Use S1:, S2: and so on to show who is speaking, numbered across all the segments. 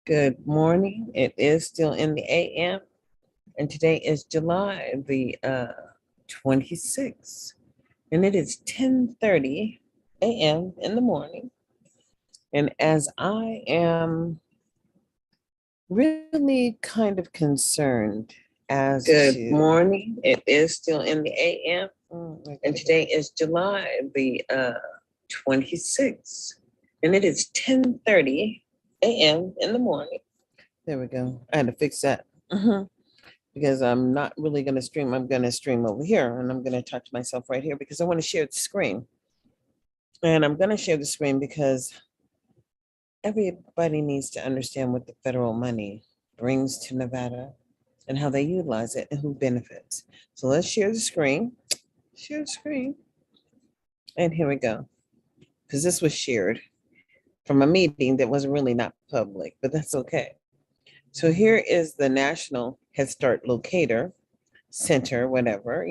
S1: Good morning. It is still in the AM, and today is July the 26th, and it is 10:30 a.m. in the morning. And as I am really kind of concerned as
S2: Good
S1: morning, it is still in the AM, and today is July the 26th, and it is 10:30 a.m. in the morning. There we go. I had to fix that. Because I'm not really going to stream. I'm going to stream over here and I'm going to talk to myself right here because I want to share the screen. And I'm going to share the screen because everybody needs to understand what the federal money brings to Nevada and how they utilize it and who benefits. So let's share the screen. Share the screen. And here we go. Because this was shared from a meeting that was really not public, but that's okay. So here is the National Head Start Locator Center, whatever,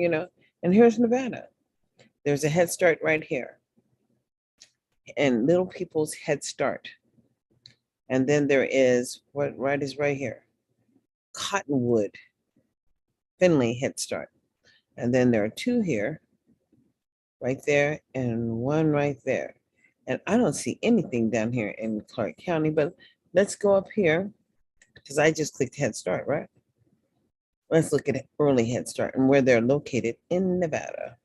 S1: and here's Nevada. There's a Head Start right here and Little People's Head Start. And then there is what right is right here, Cottonwood, Finley Head Start. And then there are two here, right there, and one right there. And I don't see anything down here in Clark County, but let's go up here because I just clicked Head Start, right? Let's look at Early Head Start and where they're located in Nevada.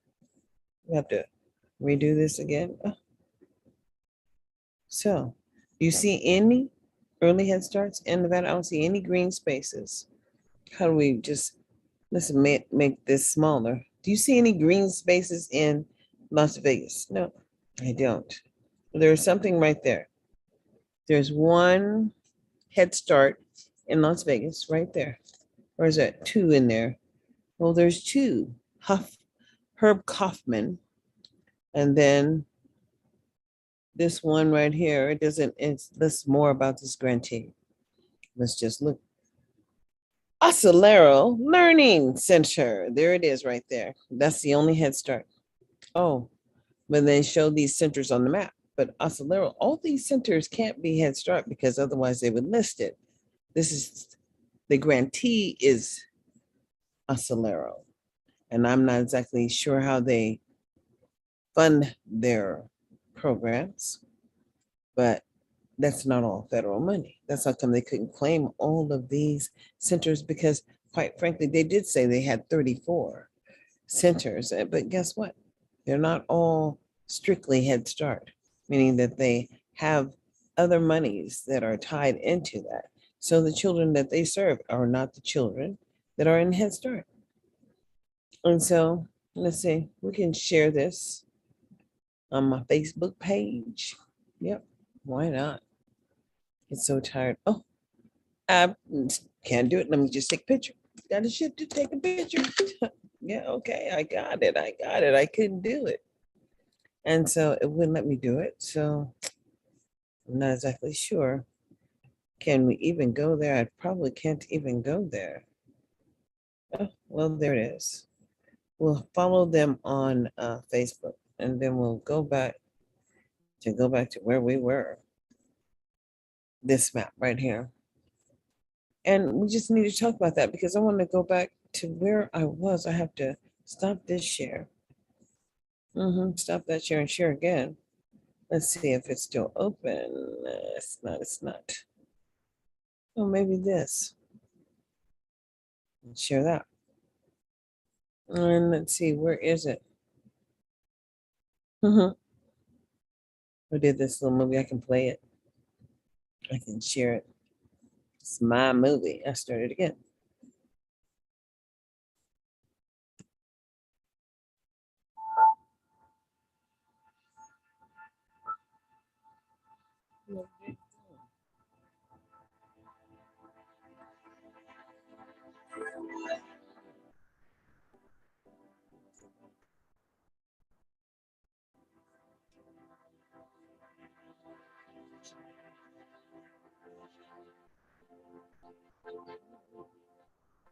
S1: We have to redo this again. Oh. So, do you see any early Head Starts in Nevada? I don't see any green spaces. How do we let's make this smaller. Do you see any green spaces in Las Vegas? No, I don't. There's something right there. There's one Head Start in Las Vegas right there. Or is that two in there? Well, there's two. Herb Kaufman. And then this one right here, it's lists more about this grantee. Let's just look. Accelero Learning Center. There it is right there. That's the only Head Start. Oh, but they show these centers on the map. But Accelero, all these centers can't be Head Start because otherwise they would list it. The grantee is Accelero. And I'm not exactly sure how they fund their programs, but that's not all federal money. That's how come they couldn't claim all of these centers because, quite frankly, they did say they had 34 centers, but guess what? They're not all strictly Head Start, meaning that they have other monies that are tied into that. So the children that they serve are not the children that are in Head Start. And so, let's see, we can share this on my Facebook page. Yep, why not? It's so tired. Oh, I can't do it. Let me just take a picture. Got a shit to take a picture. Yeah, okay, I got it. I couldn't do it. And so it wouldn't let me do it. So I'm not exactly sure. Can we even go there? I probably can't even go there. Oh, well, there it is. We'll follow them on Facebook and then we'll go back to where we were. This map right here. And we just need to talk about that because I want to go back to where I was. I have to stop this share. Stop that share and share again. Let's see if it's still open. It's not. Oh, maybe this. Let's share that. And let's see, where is it? We did this little movie. I can play it. I can share it. It's my movie. I started again.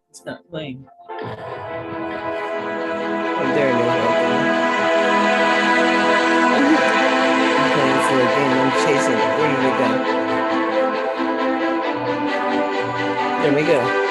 S1: It's not playing. Oh, there it is right there. I'm playing this little game. I'm chasing it. Where did it go? Here we go.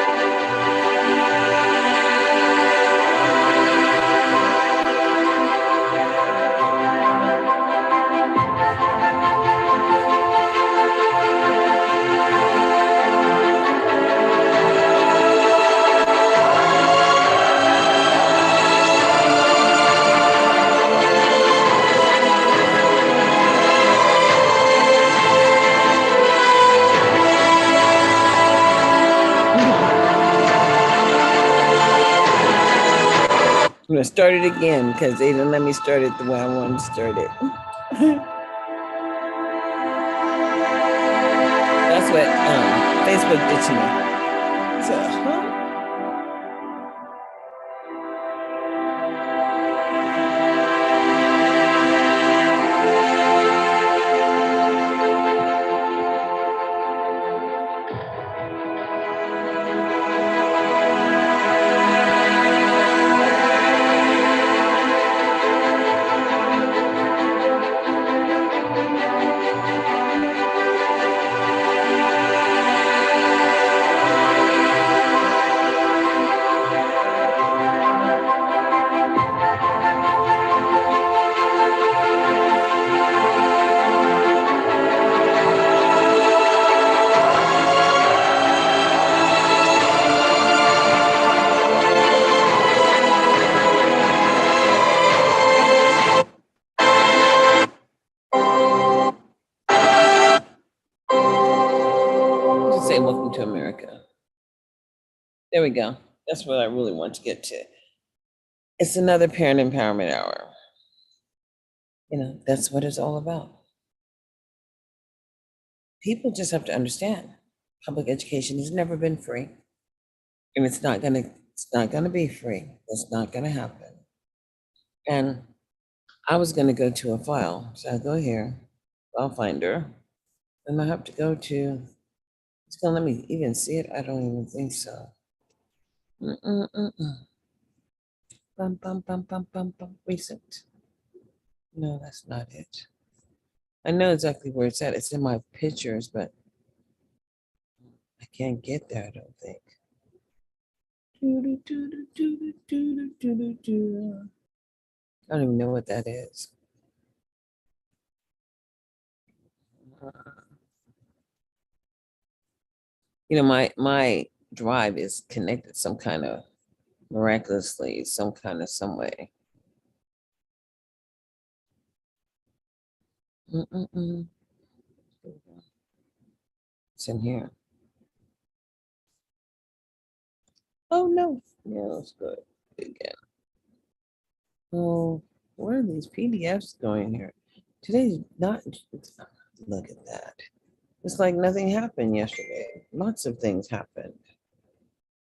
S1: I'm gonna start it again because they didn't let me start it the way I wanted to start it. That's what Facebook did to me. So, just say welcome to America. There we go. That's what I really want to get to. It's another parent empowerment hour. You know, that's what it's all about. People just have to understand public education has never been free. And it's not gonna be free. It's not gonna happen. And I was gonna go to a file. So I go here, file finder, and I have to go to, it's gonna let me even see it. I don't even think so. Bum, bum, bum, bum, bum, bum, recent. No, that's not it. I know exactly where it's at. It's in my pictures, but I can't get there, I don't think. I don't even know what that is. You know, my drive is connected some kind of miraculously, some kind of some way. It's in here. Oh no, yeah, let's go again. Oh, where are these PDFs going here? Today's not, look at that. It's like nothing happened yesterday. Lots of things happened.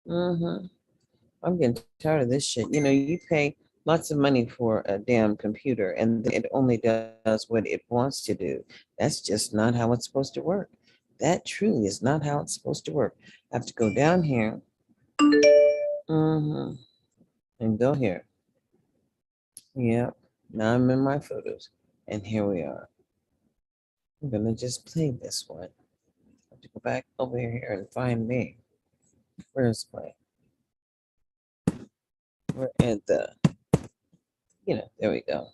S1: I'm getting tired of this shit. You know, you pay lots of money for a damn computer and it only does what it wants to do. That's just not how it's supposed to work. That truly is not how it's supposed to work. I have to go down here. And go here. Yep. Now I'm in my photos. And here we are. I'm gonna just play this one. I have to go back over here and find me. Where's play? We're at the, there we go.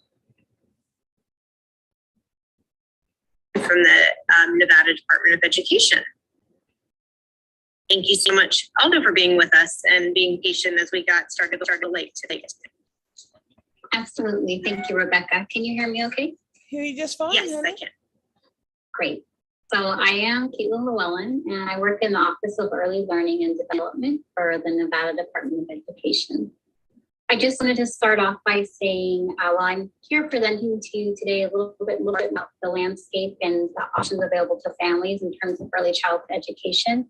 S2: From the Nevada Department of Education. Thank you so much, Aldo, for being with us and being patient as we got started late today.
S3: Absolutely. Thank you, Rebecca. Can you hear me okay?
S1: Hear you just fine.
S2: Yes,
S1: honey.
S2: I can.
S3: Great. So I am Caitlin Llewellyn, and I work in the Office of Early Learning and Development for the Nevada Department of Education. I just wanted to start off by saying, while I'm here presenting to you today a little bit about the landscape and the options available to families in terms of early childhood education,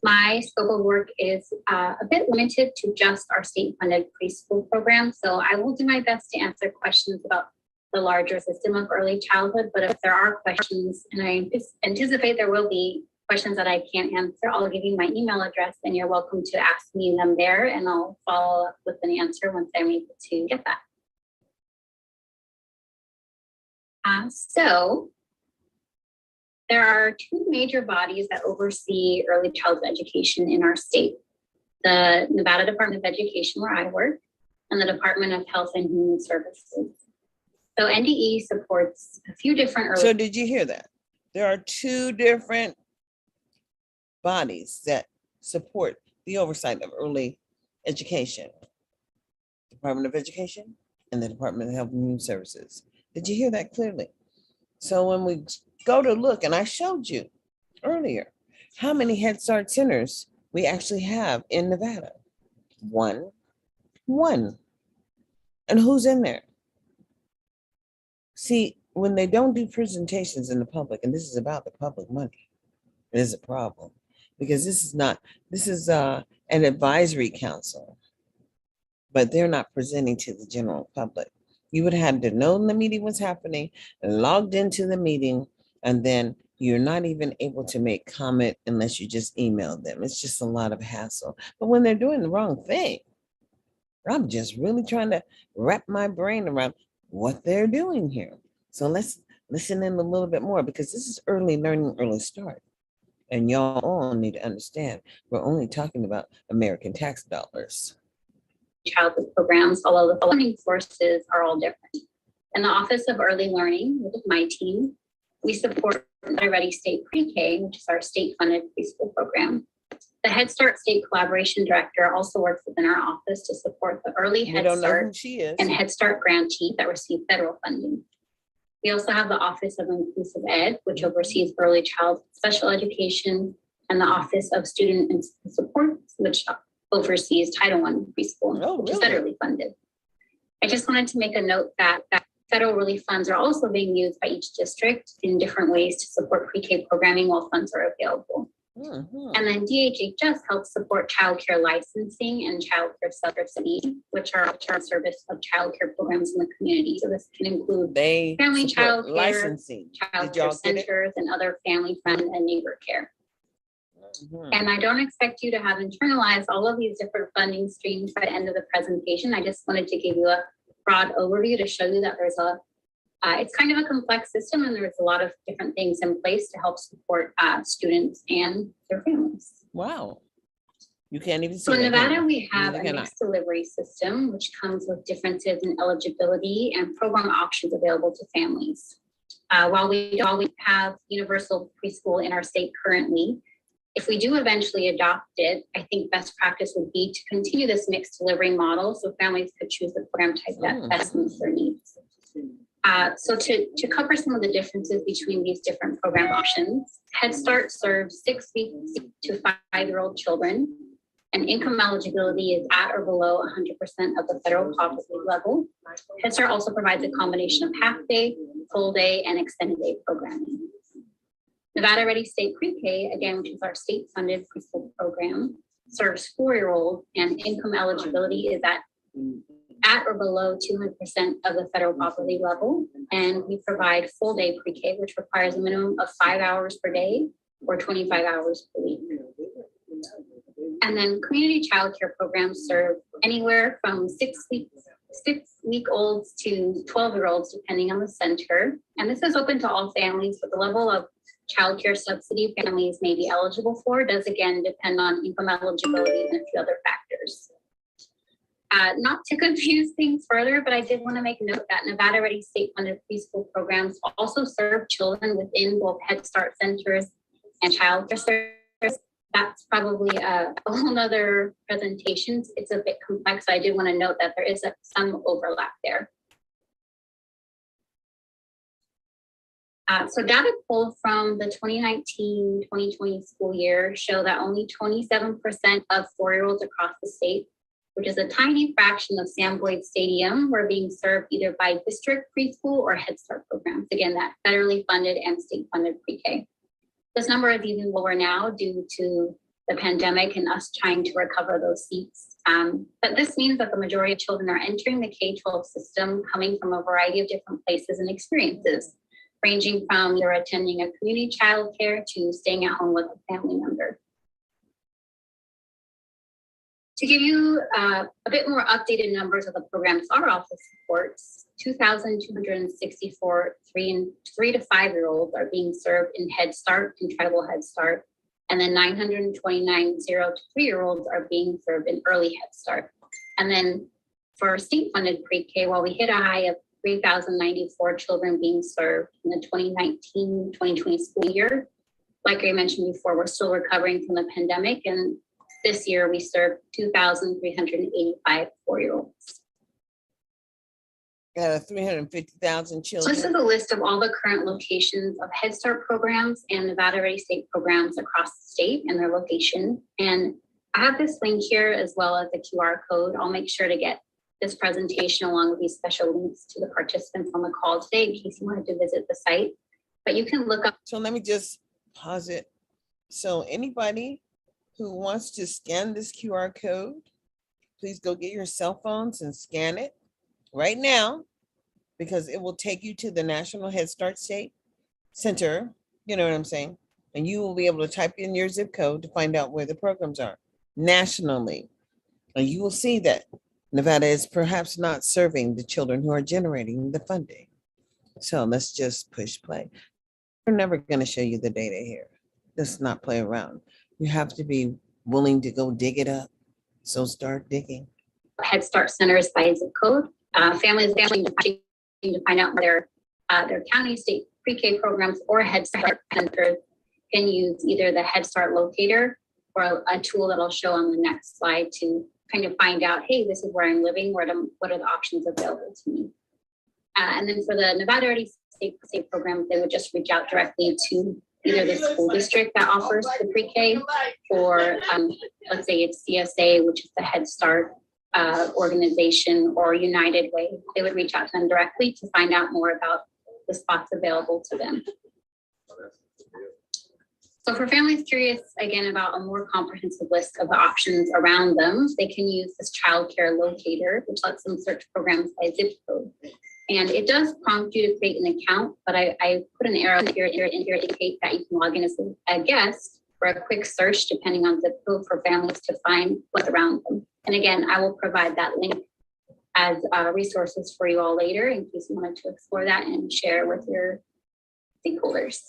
S3: my scope of work is a bit limited to just our state-funded preschool program. So I will do my best to answer questions about the larger system of early childhood. But if there are questions, and I anticipate there will be questions that I can't answer, I'll give you my email address and you're welcome to ask me them there, and I'll follow up with an answer once I'm able to get that. So There are two major bodies that oversee early childhood education in our state: the Nevada Department of Education, where I work, and the Department of Health and Human Services. So NDE supports a few different early.
S1: So did you hear that? There are two different bodies that support the oversight of early education: Department of Education and the Department of Health and Human Services. Did you hear that clearly? So when we go to look, and I showed you earlier how many Head Start centers we actually have in Nevada. One. And who's in there? See, when they don't do presentations in the public, and this is about the public money, it is a problem, because this is an advisory council, but they're not presenting to the general public. You would have to know the meeting was happening, logged into the meeting, and then you're not even able to make comment unless you just email them. It's just a lot of hassle. But when they're doing the wrong thing, I'm just really trying to wrap my brain around what they're doing here. So let's listen in a little bit more, because this is early learning, early start. And y'all all need to understand, we're only talking about American tax dollars.
S3: Childhood programs, although the funding sources are all different. In the Office of Early Learning, which is my team, we support the Ready State Pre-K, which is our state-funded preschool program. The Head Start State Collaboration Director also works within our office to support the early Head Start and Head Start grantee that receive federal funding. We also have the Office of Inclusive Ed, which oversees early child special education, and the Office of Student and Support, which oversees Title I preschool, which is federally funded. I just wanted to make a note that federal relief funds are also being used by each district in different ways to support pre-K programming while funds are available. And then DHHS helps support childcare licensing and childcare subsidy, which are a service of childcare programs in the community. So this can include family childcare, licensing, childcare centers, and other family, friend, and neighbor care. And I don't expect you to have internalized all of these different funding streams by the end of the presentation. I just wanted to give you a broad overview to show you that there's it's kind of a complex system, and there's a lot of different things in place to help support students and their families.
S1: Wow. You can't even see.
S3: So in Nevada, we have a mixed delivery system, which comes with differences in eligibility and program options available to families. While we have universal preschool in our state currently, if we do eventually adopt it, I think best practice would be to continue this mixed delivery model so families could choose the program type that best meets their needs. So to cover some of the differences between these different program options, Head Start serves 6 weeks to 5-year-old children, and income eligibility is at or below 100% of the federal poverty level. Head Start also provides a combination of half-day, full-day, and extended day programming. Nevada Ready State Pre-K, again, which is our state-funded preschool program, serves 4-year-olds, and income eligibility is at or below 200% of the federal poverty level. And we provide full-day pre-K, which requires a minimum of 5 hours per day or 25 hours per week. And then community childcare programs serve anywhere from 6-week-olds to 12-year-olds, depending on the center. And this is open to all families, but the level of childcare subsidy families may be eligible for does again depend on income eligibility and a few other factors. Not to confuse things further, but I did want to make note that Nevada Ready State funded preschool programs also serve children within both Head Start centers and childcare centers. That's probably a whole nother presentation. It's a bit complex. So I did want to note that there is some overlap there. So data pulled from the 2019-2020 school year show that only 27% of 4-year-olds across the state, which is a tiny fraction of Sam Boyd Stadium, were being served either by district preschool or Head Start programs. Again, that federally funded and state funded pre-K. This number is even lower now due to the pandemic and us trying to recover those seats. But this means that the majority of children are entering the K-12 system coming from a variety of different places and experiences, ranging from you're attending a community childcare to staying at home with a family member. To give you a bit more updated numbers of the programs our office supports, 2,264 3 to 5 year olds are being served in Head Start and Tribal Head Start, and then 929 0 to 3 year olds are being served in Early Head Start. And then for state funded pre-K, while we hit a high of 3,094 children being served in the 2019-2020 school year, like I mentioned before, we're still recovering from the pandemic, and this year we served 2,385 4-year-olds.
S1: Out of 350,000
S3: So
S1: children.
S3: this is a list of all the current locations of Head Start programs and Nevada Ready State programs across the state and their location. And I have this link here as well as the QR code. I'll make sure to get this presentation along with these special links to the participants on the call today in case you wanted to visit the site. But you can look up.
S1: So let me just pause it. So anybody who wants to scan this QR code, please go get your cell phones and scan it right now, because it will take you to the National Head Start State Center, you know what I'm saying? And you will be able to type in your zip code to find out where the programs are nationally. And you will see that Nevada is perhaps not serving the children who are generating the funding. So let's just push play. We're never going to show you the data here. Let's not play around. You have to be willing to go dig it up. So start digging.
S3: Head Start centers by zip code. Families to find out where their county, state pre-K programs or Head Start centers can use either the Head Start locator or a tool that I'll show on the next slide to kind of find out, hey, this is where I'm living, what are the options available to me? And then for the Nevada Ready State programs, they would just reach out directly to either the school district that offers the pre-K or let's say it's CSA, which is the Head Start organization, or United Way. They would reach out to them directly to find out more about the spots available to them. So for families curious, again, about a more comprehensive list of the options around them, they can use this childcare locator, which lets them search programs by zip code. And it does prompt you to create an account, but I put an arrow here to indicate that you can log in as a guest for a quick search, depending on zip code, for families to find what's around them. And again, I will provide that link as resources for you all later in case you wanted to explore that and share with your stakeholders.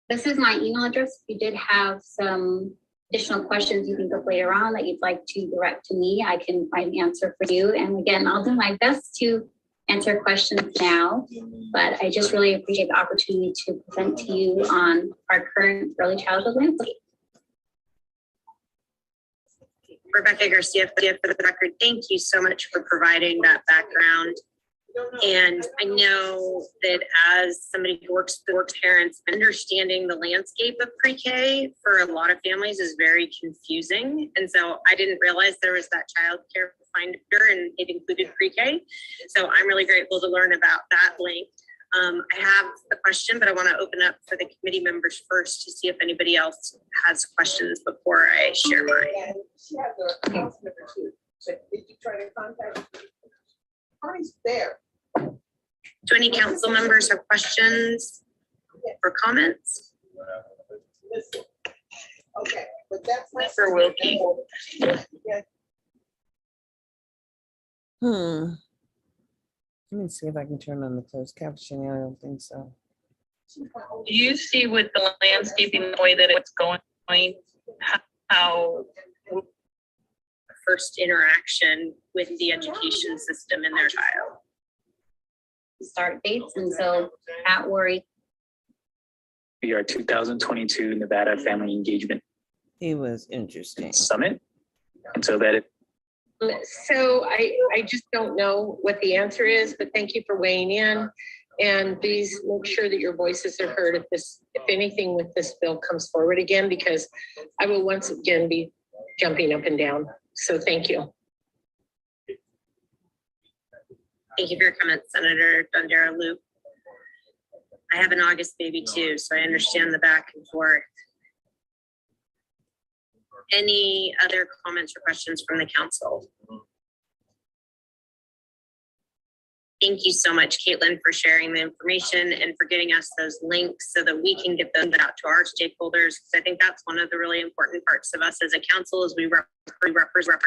S3: This is my email address. If you did have some additional questions you think of later on that you'd like to direct to me, I can find the answer for you. And again, I'll do my best to answer questions now, but I just really appreciate the opportunity to present to you on our current early childhood landscape.
S2: Rebecca Garcia, for the record, thank you so much for providing that background. And I know that as somebody who works with parents, understanding the landscape of pre-K for a lot of families is very confusing. And so I didn't realize there was that child care finder and it included pre-K. So I'm really grateful to learn about that link. I have a question, but I want to open up for the committee members first to see if anybody else has questions before I share mine.
S1: She has a house member too. So did you try to contact her? Connie's there.
S2: Do any council members have questions or comments?
S1: Okay, but that's not
S2: For Wilkie.
S1: Let me see if I can turn on the closed captioning. I don't think so.
S4: Do you see with the landscaping the way that it's going, how
S2: First interaction with the education system in their child?
S3: Start dates, and so at worry.
S5: We are 2022 Nevada Family Engagement
S1: He was interesting.
S5: Summit. And so that
S6: So I just don't know what the answer is, but thank you for weighing in. And please make sure that your voices are heard if anything with this bill comes forward again, because I will once again be jumping up and down. So thank you.
S2: Thank you for your comment, Senator Dondera Luke. I have an August baby too, so I understand the back and forth. Any other comments or questions from the council? Thank Thank you so much, Caitlin, for sharing the information and for getting us those links so that we can get them out to our stakeholders. Because I think that's one of the really important parts of us as a council is we represent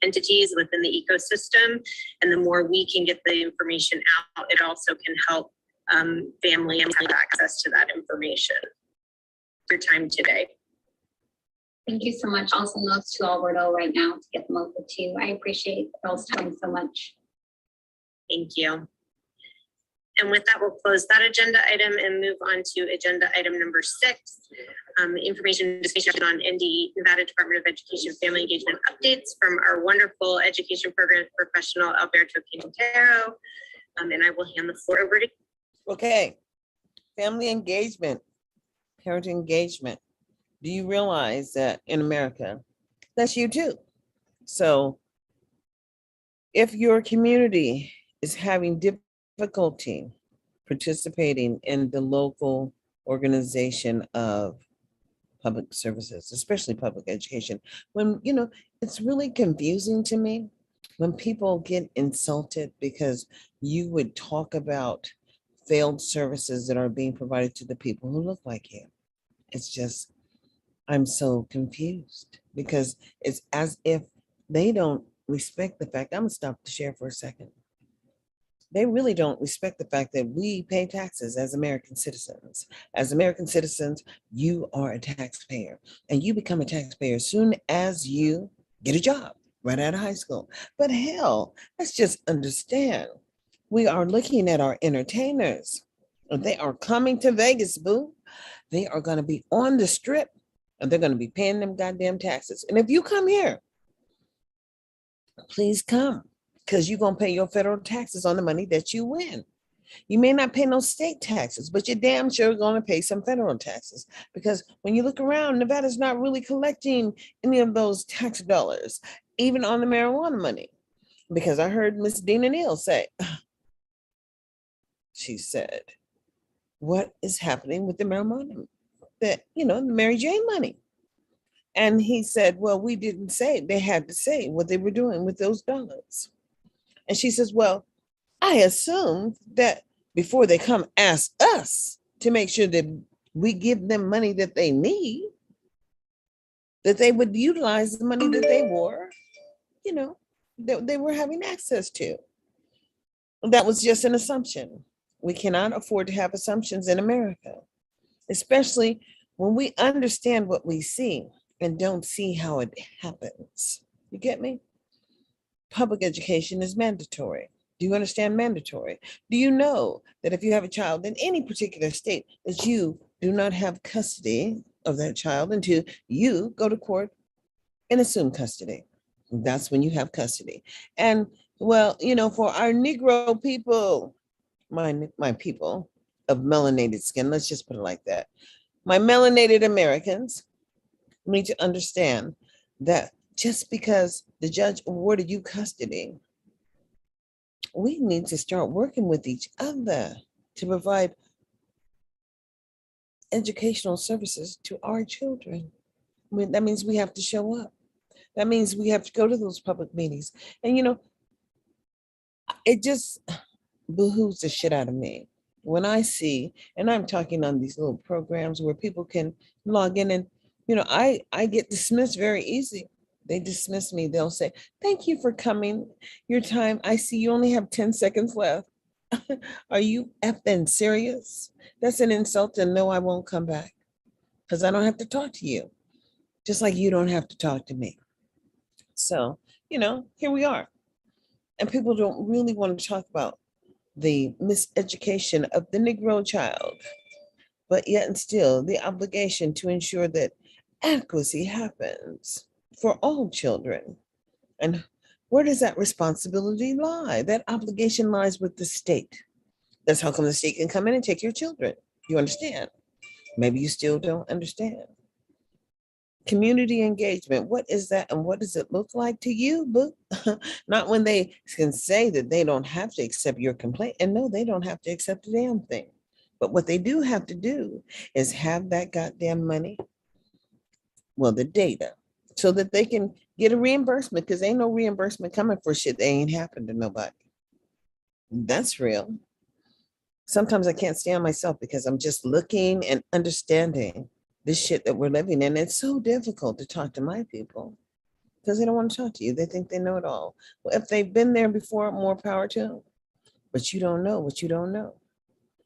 S2: entities within the ecosystem. And the more we can get the information out, it also can help family and have access to that information. Your time today.
S3: Thank you so much. Also notes to Alberto right now to get them over to you. I appreciate girls' time so much.
S2: Thank you. And with that, we'll close that agenda item and move on to agenda item number 6, information discussion on ND, Nevada Department of Education Family Engagement updates from our wonderful education program professional, Alberto Quintero. And I will hand the floor over to you.
S1: Okay, family engagement, parent engagement. Do you realize that in America, that's you too? So if your community is having difficulty participating in the local organization of public services, especially public education, when, you know, it's really confusing to me when people get insulted because you would talk about failed services that are being provided to the people who look like you. It's just, I'm so confused because it's as if they don't respect the fact. I'm gonna stop to share for a second. They really don't respect the fact that we pay taxes as American citizens. As American citizens, you are a taxpayer and you become a taxpayer as soon as you get a job right out of high school. But hell, let's just understand. We are looking at our entertainers. They are coming to Vegas, boo. They are going to be on the strip and they're going to be paying them goddamn taxes. And if you come here, please come because you're going to pay your federal taxes on the money that you win. You may not pay no state taxes, but you're damn sure going to pay some federal taxes because when you look around, Nevada's not really collecting any of those tax dollars, even on the marijuana money. Because I heard Miss Dina Neal say, she said, what is happening with the marijuana, the Mary Jane money? And he said, well, we didn't say, they had to say what they were doing with those dollars. And she says, well, I assumed that before they come ask us to make sure that we give them money that they need, that they would utilize the money that they were, that they were having access to. That was just an assumption. We cannot afford to have assumptions in America, especially when we understand what we see and don't see how it happens. You get me? Public education is mandatory. Do you understand mandatory? Do you know that if you have a child in any particular state, that you do not have custody of that child until you go to court and assume custody? That's when you have custody. And well, for our Negro people, my people of melanated skin, let's just put it like that. My melanated Americans need to understand that just because the judge awarded you custody, we need to start working with each other to provide educational services to our children. That means we have to show up. That means we have to go to those public meetings. And it just behooves the shit out of me when I see, and I'm talking on these little programs where people can log in and, I get dismissed very easy. They dismiss me. They'll say, thank you for coming. Your time. I see you only have 10 seconds left. Are you effing serious? That's an insult, and no, I won't come back because I don't have to talk to you, just like you don't have to talk to me. So, here we are. And people don't really want to talk about the miseducation of the Negro child, but yet and still the obligation to ensure that adequacy happens for all children. And where does that responsibility lie? That obligation lies with the state. That's how come the state can come in and take your children. You understand? Maybe you still don't understand. Community engagement, what is that and what does it look like to you? But not when they can say that they don't have to accept your complaint. And no, they don't have to accept a damn thing. But what they do have to do is have that goddamn money, well, the data, so that they can get a reimbursement, because ain't no reimbursement coming for shit that ain't happened to nobody. That's real. Sometimes I can't stand myself because I'm just looking and understanding this shit that we're living in. It's so difficult to talk to my people because they don't want to talk to you. They think they know it all. Well, if they've been there before, more power to them. But you don't know what you don't know.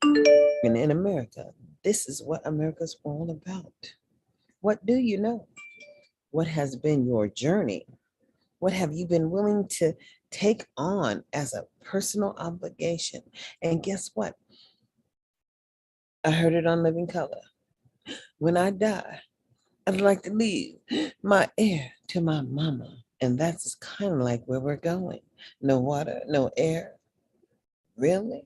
S1: And in America, this is what America's all about. What do you know? What has been your journey? What have you been willing to take on as a personal obligation? And guess what? I heard it on Living Color. When I die, I'd like to leave my heir to my mama. And that's kind of like where we're going. No water, no air. Really?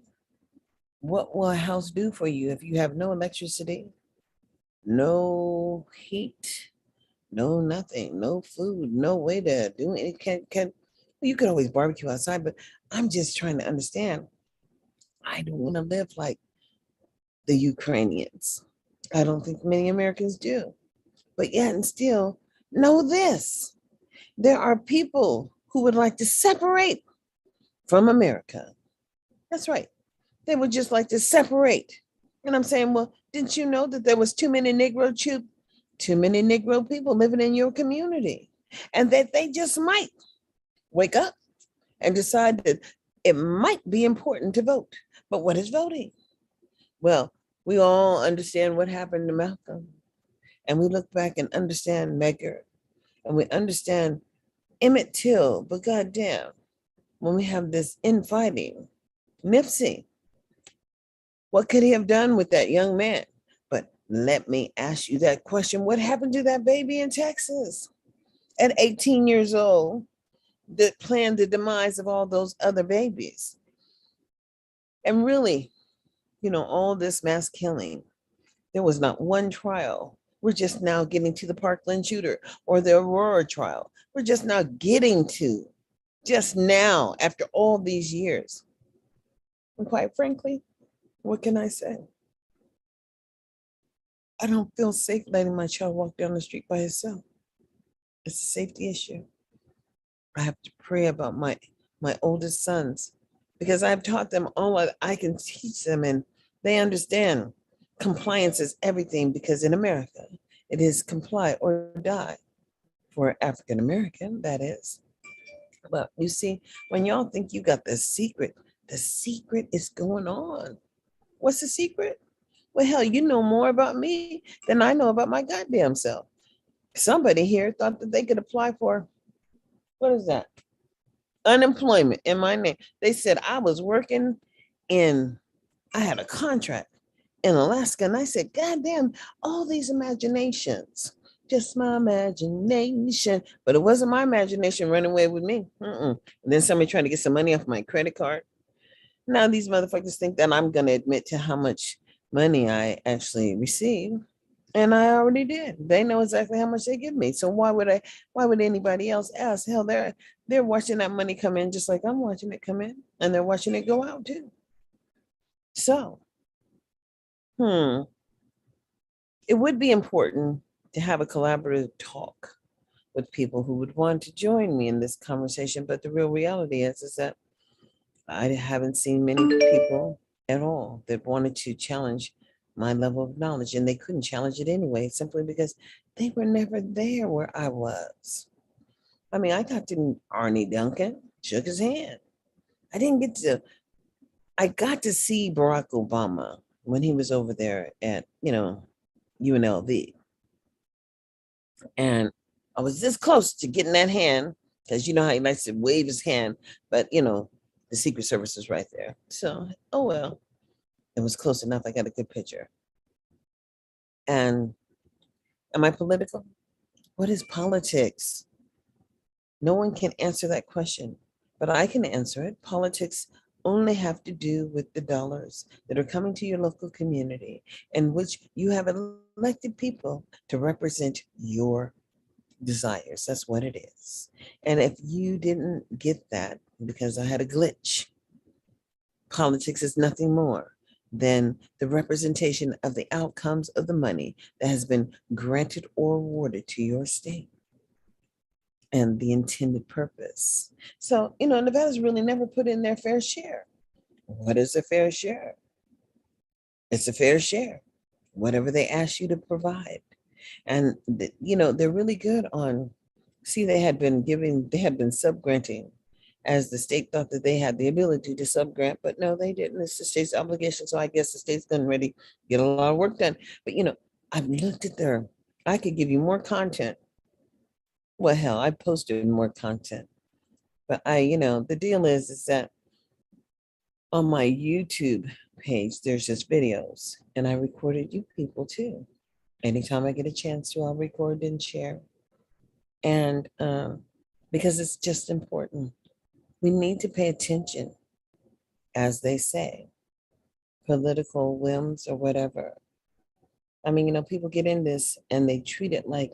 S1: What will a house do for you if you have no electricity, no heat, no nothing, no food, no way to do it? You could always barbecue outside, but I'm just trying to understand. I don't want to live like the Ukrainians. I don't think many Americans do. But yet and still, know this. There are people who would like to separate from America. That's right. They would just like to separate. And I'm saying, well, didn't you know that there was too many Negro people living in your community? And that they just might wake up and decide that it might be important to vote. But what is voting? Well, we all understand what happened to Malcolm. And we look back and understand Medgar. And we understand Emmett Till. But goddamn, when we have this infighting, Nipsey, what could he have done with that young man? But let me ask you that question. What happened to that baby in Texas at 18 years old that planned the demise of all those other babies? And really, all this mass killing, there was not one trial. We're just now getting to the Parkland shooter or the Aurora trial. We're just now getting to, just now, after all these years. And quite frankly, what can I say? I don't feel safe letting my child walk down the street by himself. It's a safety issue. I have to pray about my oldest sons because I've taught them all I can teach them, and they understand compliance is everything, because in America, it is comply or die for African American, that is. But you see, when y'all think you got the secret is going on. What's the secret? Well, hell, you know more about me than I know about my goddamn self. Somebody here thought that they could apply for, what is that? Unemployment in my name. They said I was working I had a contract in Alaska. And I said, God damn, all these imaginations, just my imagination. But it wasn't my imagination running away with me. And then somebody trying to get some money off my credit card. Now these motherfuckers think that I'm going to admit to how much money I actually received. And I already did. They know exactly how much they give me. So why would anybody else ask? Hell, they're watching that money come in just like I'm watching it come in. And they're watching it go out too. So, it would be important to have a collaborative talk with people who would want to join me in this conversation. But the real reality is that I haven't seen many people at all that wanted to challenge my level of knowledge, and they couldn't challenge it anyway, simply because they were never there where I was. I mean, I got to Arnie Duncan, shook his hand. I got to see Barack Obama when he was over there at, UNLV. And I was this close to getting that hand, because you know how he likes to wave his hand, but the Secret Service is right there. So, oh well, it was close enough. I got a good picture. And am I political? What is politics? No one can answer that question, but I can answer it. Politics only have to do with the dollars that are coming to your local community, in which you have elected people to represent your desires. That's what it is. And if you didn't get that because I had a glitch, politics is nothing more than the representation of the outcomes of the money that has been granted or awarded to your state and the intended purpose. So, Nevada's really never put in their fair share. What is a fair share? It's a fair share, whatever they ask you to provide. And, they're really good on, see, they had been subgranting as the state thought that they had the ability to subgrant, but no, they didn't. It's the state's obligation. So I guess the state's done ready, get a lot of work done. But, I've looked at I could give you more content. Well, hell, I posted more content. But the deal is that on my YouTube page, there's just videos, and I recorded you people too. Anytime I get a chance to, I'll record and share. And because it's just important, we need to pay attention, as they say, political whims or whatever. I mean, people get in this and they treat it like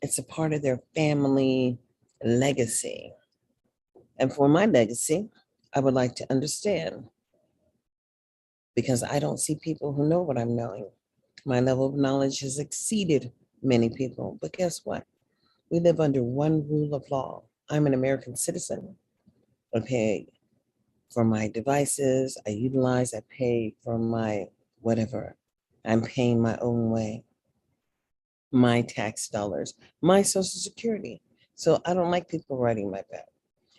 S1: it's a part of their family legacy. And for my legacy, I would like to understand, because I don't see people who know what I'm knowing. My level of knowledge has exceeded many people, but guess what? We live under one rule of law. I'm an American citizen. I pay for my devices, I utilize, I pay for my whatever. I'm paying my own way, my tax dollars, my Social Security. So I don't like people writing my back.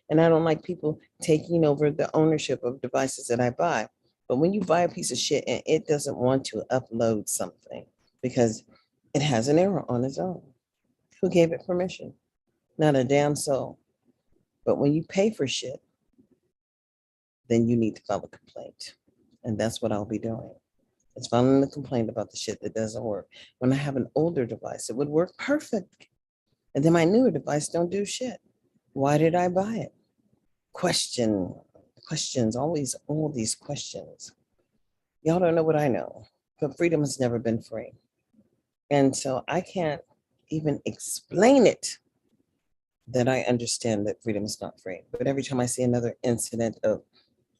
S1: And I don't like people taking over the ownership of devices that I buy. But when you buy a piece of shit and it doesn't want to upload something because it has an error on its own, who gave it permission? Not a damn soul. But when you pay for shit, then you need to file a complaint. And that's what I'll be doing. It's filing a complaint about the shit that doesn't work. When I have an older device, it would work perfect. And then my newer device don't do shit. Why did I buy it? Questions, always all these questions. Y'all don't know what I know, but freedom has never been free. And so I can't even explain it that I understand that freedom is not free. But every time I see another incident of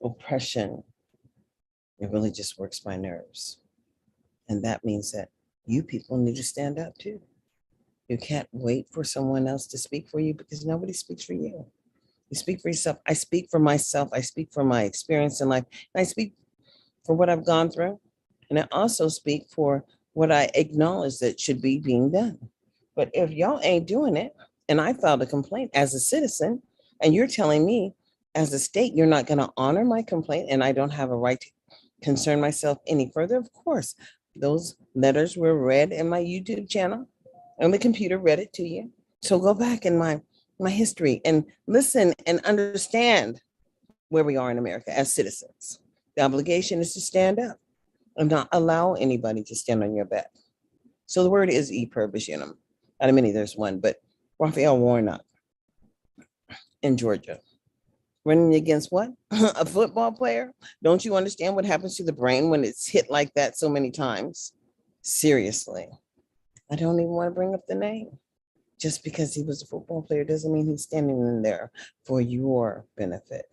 S1: oppression, it really just works my nerves. And that means that you people need to stand up too. You can't wait for someone else to speak for you because nobody speaks for you. You speak for yourself. I speak for myself. I speak for my experience in life. And I speak for what I've gone through. And I also speak for what I acknowledge that should be being done. But if y'all ain't doing it, and I filed a complaint as a citizen, and you're telling me as a state, you're not going to honor my complaint and I don't have a right to concern myself any further, of course, those letters were read in my YouTube channel and the computer read it to you. So go back in my history and listen and understand where we are in America as citizens. The obligation is to stand up and not allow anybody to stand on your back. So the word is e-perbitionum. Out of many, there's one, but Raphael Warnock in Georgia, running against what? A football player? Don't you understand what happens to the brain when it's hit like that so many times? Seriously. I don't even want to bring up the name. Just because he was a football player doesn't mean he's standing in there for your benefit.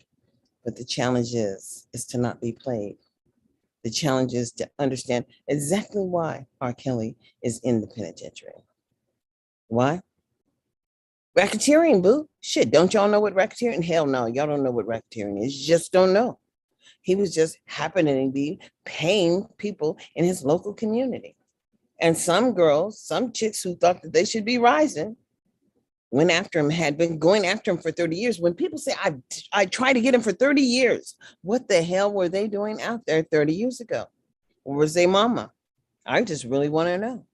S1: But the challenge is to not be played. The challenge is to understand exactly why R. Kelly is in the penitentiary. Why? Racketeering, boo. Shit, don't y'all know what racketeering? Hell no, y'all don't know what racketeering is. You just don't know. He was just happening to be paying people in his local community. And some girls, some chicks who thought that they should be rising, went after him, had been going after him for 30 years. When people say, I tried to get him for 30 years, what the hell were they doing out there 30 years ago? Where was their mama? I just really want to know.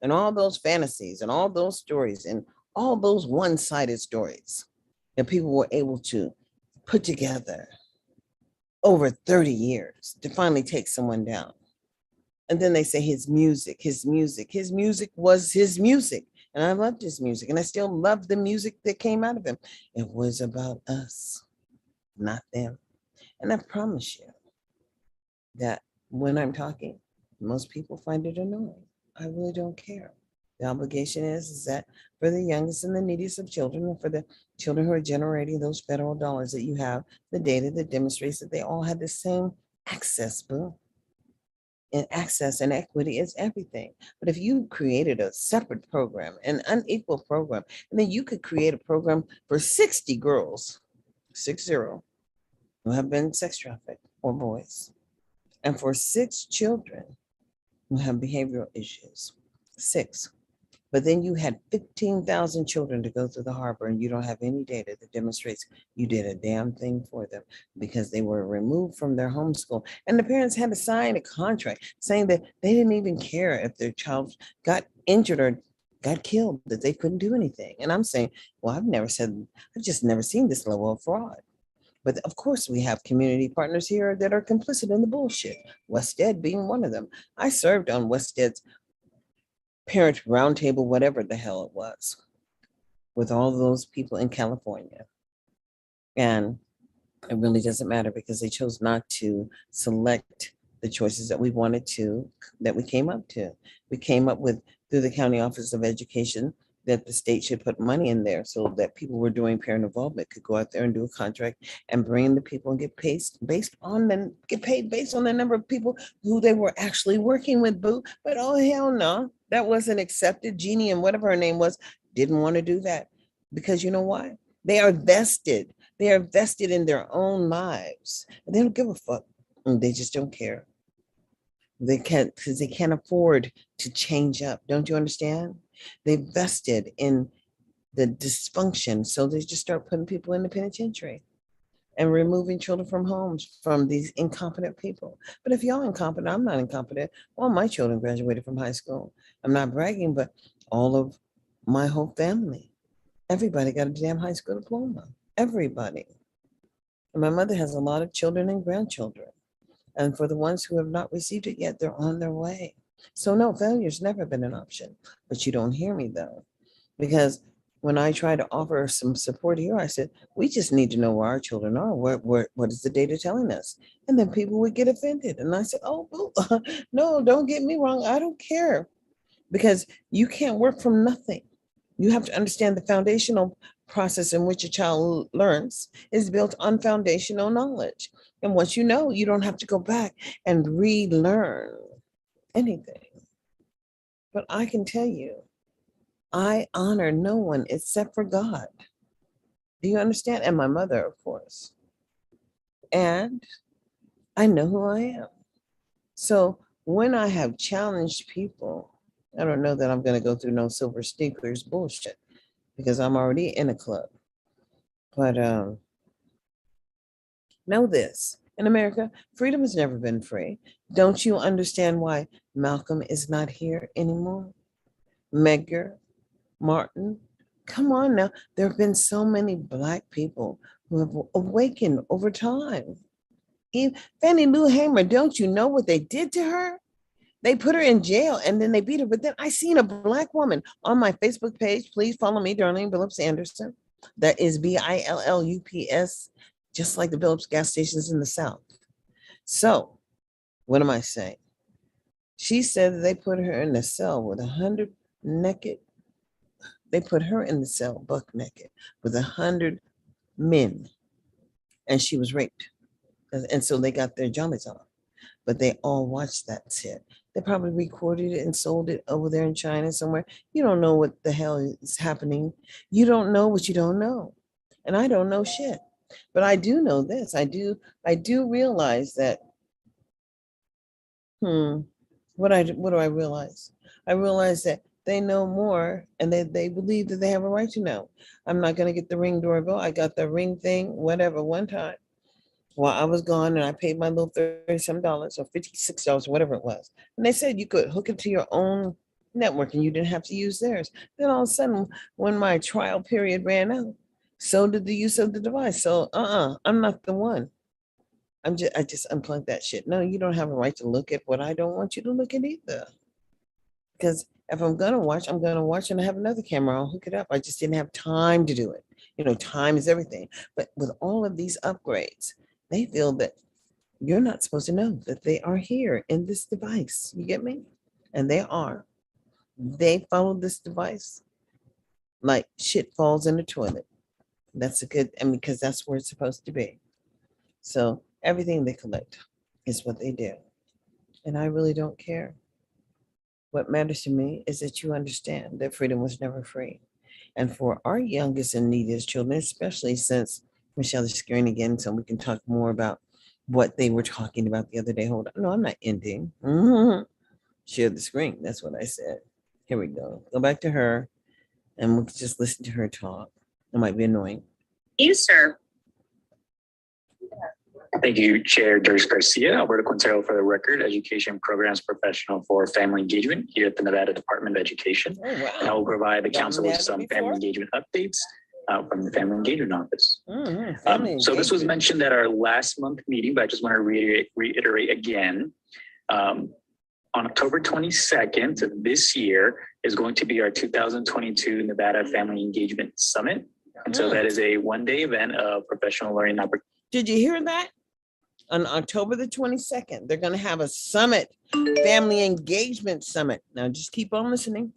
S1: And all those fantasies and all those stories and all those one-sided stories that people were able to put together over 30 years to finally take someone down. And then they say his music was his music. And I loved his music. And I still love the music that came out of him. It was about us, not them. And I promise you that when I'm talking, most people find it annoying. I really don't care. The obligation is that for the youngest and the neediest of children, and for the children who are generating those federal dollars, that you have the data that demonstrates that they all have the same access, boo. And access and equity is everything. But if you created a separate program, an unequal program, and then you could create a program for 60 girls, 60, who have been sex trafficked or boys. And for 6 children who have behavioral issues, 6. But then you had 15,000 children to go through the harbor, and you don't have any data that demonstrates you did a damn thing for them because they were removed from their homeschool. And the parents had to sign a contract saying that they didn't even care if their child got injured or got killed, that they couldn't do anything. And I'm saying, well, I've just never seen this level of fraud. But of course, we have community partners here that are complicit in the bullshit, Wested being one of them. I served on Wested's parent roundtable, whatever the hell it was, with all those people in California. And it really doesn't matter because they chose not to select the choices that we that we came up to. We came up with, through the County Office of Education, that the state should put money in there so that people who were doing parent involvement could go out there and do a contract and bring the people and get paid based on the number of people who they were actually working with, boo. But oh hell no, that wasn't accepted. Jeannie and whatever her name was didn't want to do that because you know why? They are vested. They are vested in their own lives. They don't give a fuck. They just don't care. They can't, because they can't afford to change up. Don't you understand? They vested in the dysfunction. So they just start putting people in the penitentiary and removing children from homes from these incompetent people. But if y'all incompetent, I'm not incompetent. All my children graduated from high school. I'm not bragging, but all of my whole family, everybody got a damn high school diploma. Everybody. And my mother has a lot of children and grandchildren. And for the ones who have not received it yet, they're on their way. So no, failure's never been an option. But you don't hear me though. Because when I try to offer some support here, I said, we just need to know where our children are. What is the data telling us? And then people would get offended. And I said, oh, no, don't get me wrong. I don't care. Because you can't work from nothing. You have to understand the foundational process in which a child learns is built on foundational knowledge. And once you know, you don't have to go back and relearn anything. But I can tell you, I honor no one except for God. Do you understand? And my mother, of course. And I know who I am. So when I have challenged people, I don't know that I'm going to go through no silver sneakers bullshit because I'm already in a club. But know this, in America, freedom has never been free. Don't you understand why Malcolm is not here anymore? Medgar, Martin, come on now. There have been so many Black people who have awakened over time. Fannie Lou Hamer, don't you know what they did to her? They put her in jail and then they beat her. But then I seen a Black woman on my Facebook page. Please follow me, Darlene Billups Anderson. That is BILLUPS, just like the Billups gas stations in the South. So what am I saying? She said that they put her in the cell with 100 naked. They put her in the cell buck naked with 100 men. And she was raped. And so they got their jummies on. But they all watched that shit. They probably recorded it and sold it over there in China somewhere. You don't know what the hell is happening. You don't know what you don't know. And I don't know shit. But I do know this. I do realize that, what do I realize? I realize that they know more and they believe that they have a right to know. I'm not going to get the Ring doorbell. I got the Ring thing, whatever, one time while I was gone and I paid my little $30-some or $56, whatever it was. And they said you could hook it to your own network and you didn't have to use theirs. Then all of a sudden, when my trial period ran out, so did the use of the device. So I'm not the one. I just unplugged that shit. No, you don't have a right to look at what I don't want you to look at either. Because if I'm gonna watch, I'm gonna watch and I have another camera, I'll hook it up. I just didn't have time to do it. You know, time is everything. But with all of these upgrades, they feel that you're not supposed to know that they are here in this device. You get me? And they are. They follow this device like shit falls in the toilet. That's a good, because that's where it's supposed to be. So everything they collect is what they do. And I really don't care. What matters to me is that you understand that freedom was never free. And for our youngest and neediest children, especially since Michelle is screening again, so we can talk more about what they were talking about the other day. Hold on. No, I'm not ending. Mhm. Share the screen. That's what I said. Here we go. Go back to her and we'll just listen to her talk. It might be annoying.
S2: You, sir.
S5: Thank you, Chair Doris Garcia, Alberto Quintero, for the record, education programs professional for family engagement here at the Nevada Department of Education.
S1: Oh,
S5: And I
S1: wow.
S5: will provide the
S1: Gotten
S5: council with
S1: that
S5: some
S1: before?
S5: family engagement updates from the Family Engagement Office.
S1: Mhm. Family
S5: So this was
S1: engagement.
S5: mentioned at our last month meeting, but I just want to reiterate again. On October 22nd of this year is going to be our 2022 Nevada Family Engagement Summit. And so that is a one-day event of professional learning opportunities.
S1: Did you hear that? On October the 22nd, they're going to have a summit, family engagement summit. Now just keep on listening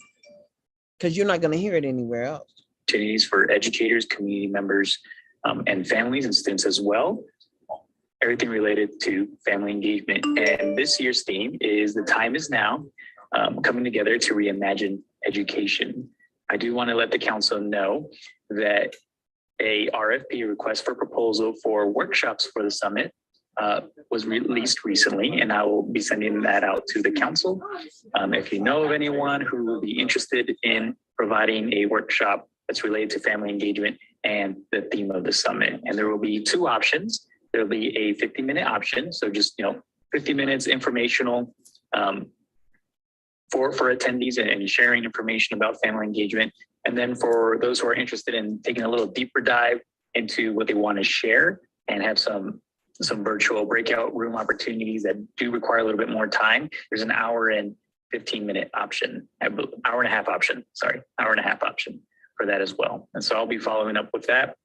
S1: because you're not going to hear it anywhere else.
S5: For educators, community members, and families and students as well. Everything related to family engagement. And this year's theme is "The Time Is Now," coming together to reimagine education. I do want to let the council know that a RFP, request for proposal for workshops for the summit, was released recently, and I will be sending that out to the council. If you know of anyone who will be interested in providing a workshop that's related to family engagement and the theme of the summit. And there will be two options. There'll be a 50-minute option. So just, 50 minutes informational for attendees and sharing information about family engagement. And then for those who are interested in taking a little deeper dive into what they want to share and have some virtual breakout room opportunities that do require a little bit more time, there's an hour and 15-minute option, hour and a half option for that as well. And so I'll be following up with that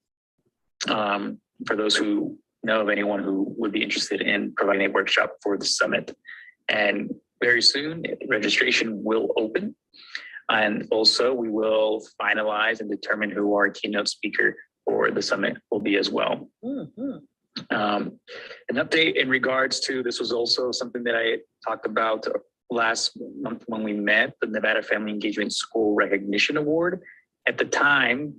S5: for those who know of anyone who would be interested in providing a workshop for the summit. And very soon, registration will open. And also we will finalize and determine who our keynote speaker for the summit will be as well.
S1: Mhm.
S5: An update in regards to, this was also something that I talked about last month when we met, the Nevada Family Engagement School Recognition Award. At the time,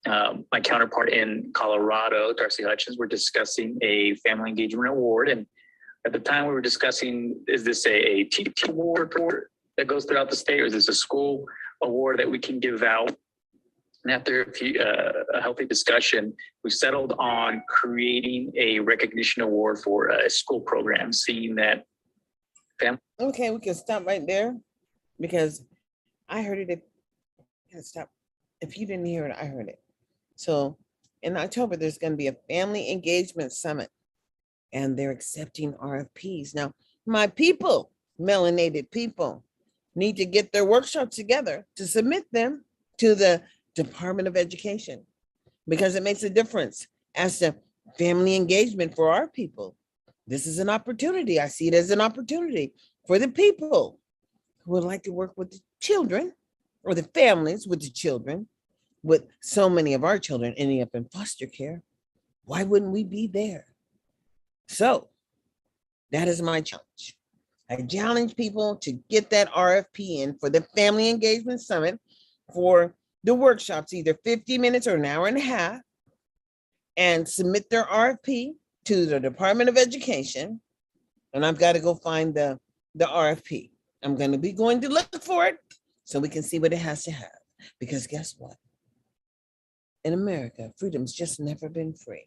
S5: my counterpart in Colorado, Darcy Hutchins, were discussing a family engagement award. And at the time we were discussing, is this a TT award that goes throughout the state, or is this a school award that we can give out? And after a healthy discussion, we settled on creating a recognition award for a school program, seeing that
S1: Okay, we can stop right there because I heard it. Stop. If you didn't hear it, I heard it. So in October, there's going to be a family engagement summit and they're accepting RFPs. Now, my people, melanated people, need to get their workshops together to submit them to the Department of Education because it makes a difference as to family engagement for our people. This is an opportunity. I see it as an opportunity for the people who would like to work with the children or the families with the children, with so many of our children ending up in foster care. Why wouldn't we be there? So that is my challenge. I challenge people to get that RFP in for the Family Engagement Summit for the workshops, either 50 minutes or an hour and a half, and submit their RFP to the Department of Education. And I've got to go find the RFP. I'm going to be going to look for it so we can see what it has to have. Because guess what? In America, freedom's just never been free.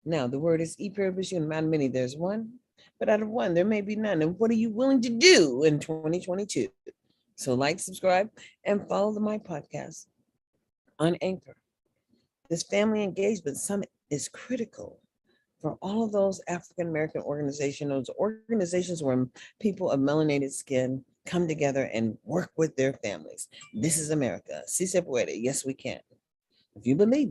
S1: Now, the word is e pluribus unum. Out of many, there's one, but out of one, there may be none. And what are you willing to do in 2022? So like, subscribe, and follow my podcast on Anchor. This Family Engagement Summit is critical for all of those African-American organizations where people of melanated skin come together and work with their families. This is America. Si se puede. Yes, we can. If you believe